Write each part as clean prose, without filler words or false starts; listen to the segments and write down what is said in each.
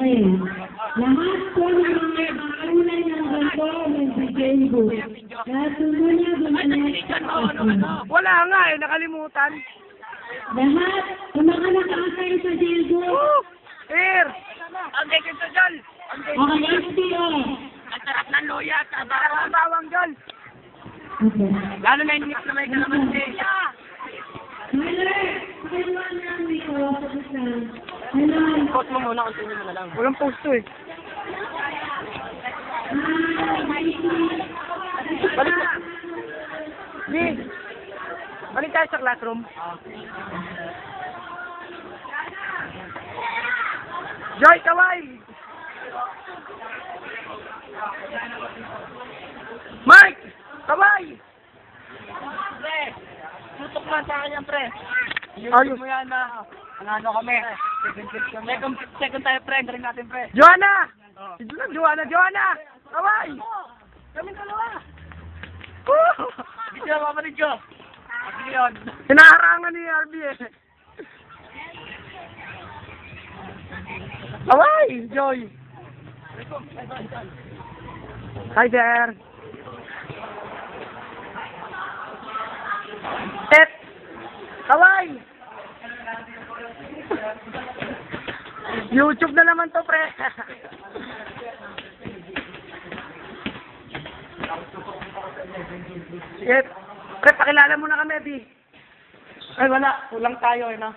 Lahat po ng mga kakulay ng ganito ng Dijengo. Lahat po na gumawa. Wala nga eh, nakalimutan. Lahat ng mga nakakay sa Dijengo. Sir! Ang dekin sa dyan! Okay, FTO. Ang sarap ng luya! Ang sarap ng bawang dyan! Okay. Lalo na yung na may kalamansi. Hello! Pakailan namin ko sa kusang. Hello! Post mo muna, continue mo na lang. Walang post to eh. Balik na. Di! Balik tayo sa classroom. Joy, kaway! Mike! Kaway! Pre! Tutok lang sa akin yan, pre. Ayos mo yan na. Ano kami? Second tayo, pre. Galing natin, pre. Joanna! Joanna! Kaway! Kami dalawa! Hindi sila mapanig ko. Hinaharangan ni RB eh. Kaway! Joy! Hi there! Tet! Kaway! YouTube na naman to, pre! Sige, pre, pakilala mo na kami, Di. Ay, wala. Kulang tayo, eh, no?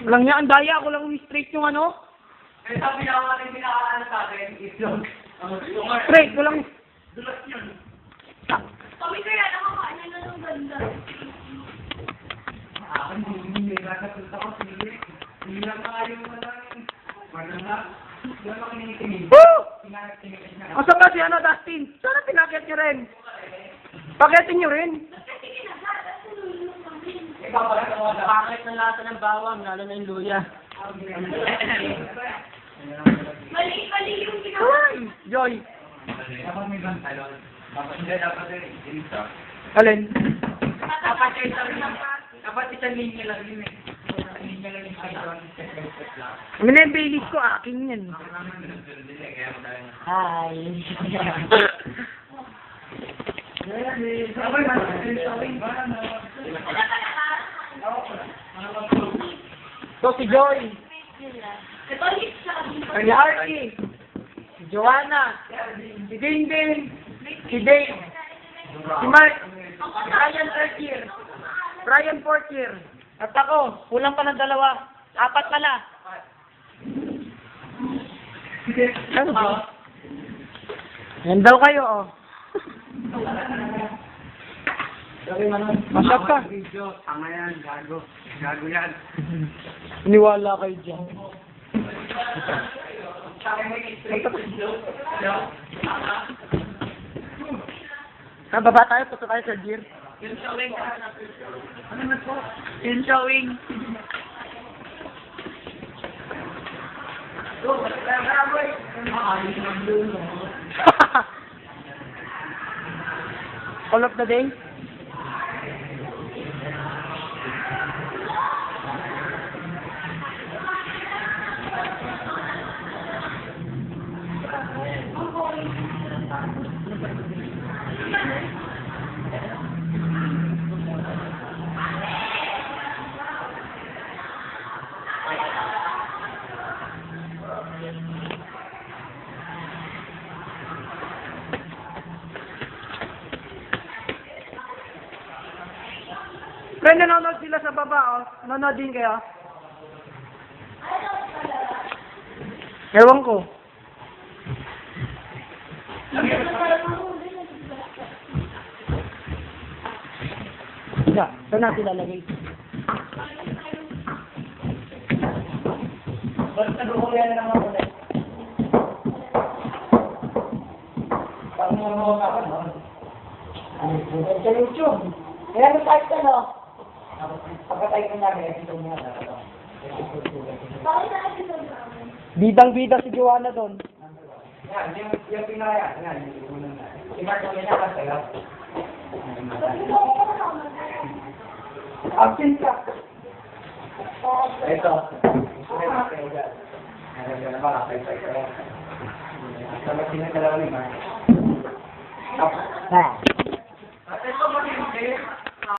Walang niya, ang daya. Kulang straight yung ano. Eh, sabi niya ako rin pinakaano sa akin, islog. Straight, kulang. Dulas yun. Kami kaya nakakaano na ng ganda. Akin, hindi nasa punta ko, sige. Hindi lang kayo mo lang. Wala na. Hindi lang ako ninitingin. Woo! Tinakit na. Asa ba si ano, Dustin? Sana pinakit nyo rin. Pakitin nyo rin. Ikaw pala, Pakit ng lasa ng bawang, lalo na yung luya. Mali yung ginawa. Kaway! Joy! dapat may pantalon. Dapat hindi, dapat dito. Alin? Dapat isang linya lang yun eh. Isang linya lang yung pantalon. Ano na yung Baileys ko, akin yan. Hi! So si Joy, si Archie, si Joanna, si Dingding, si Dave, si Mark, si Ryan third year, Brian fourth year, at ako, kulang pa ng dalawa, apat pala. Ano ba? Yan daw kayo, oh. Masyap ka. Video, tanga yan, gago. Gago yan. Iniwala kayo dyan. Baba tayo, puto tayo sa gear. Yun showing. Ano na po? Yun showing. All of the day? Friend, nanonood sila sa baba, oh. Nanonood din kayo. Ewan ko. Yeah, saan natin lalagay? Basta nag-uuli na naman ako ulit. Parang mga ako, no? Sa YouTube. Kaya nag-type ka, no? Pagkatay ko namin, ito muna na. Bidang-bida si Joanna doon. Yan, yung pinaya. Yan, yung unang na. Iba ko yan ako sa'yo. Absent ka. ito. Alam mo naman, kapay-pay ka yan. Dapat sinagdalawa ni Mark. Ah. At ito,